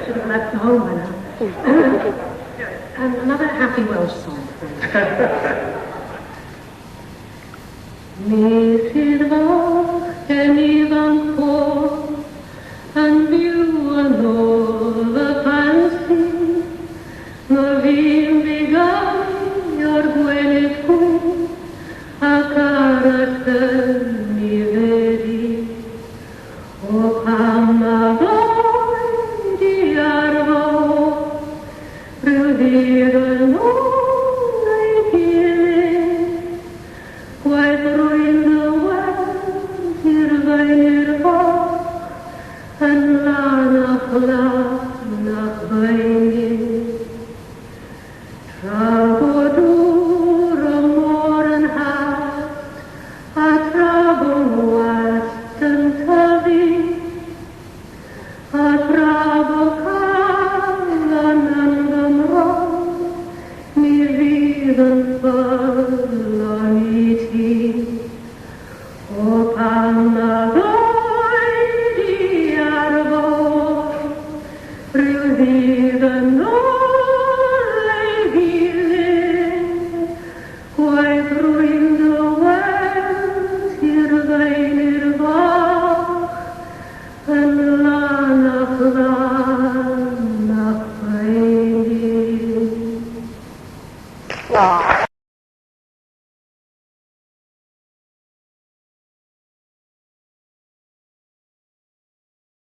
Should have left home by now. And another happy Welsh song. Mrs. Bach and Ivan Paul and you and all the fancy Novim began your Gwyneth Queen a character mi vedi o pam a voi di arvo rudire non ai piedi quattro in the west ir va en la nach Weini Trago duro moren hast a trago western tavi a trago kalan and gymro mi vidan fallaniti o pan Rydde nåle ville, quae ruindo west ir veinir bach, en la nach Weini.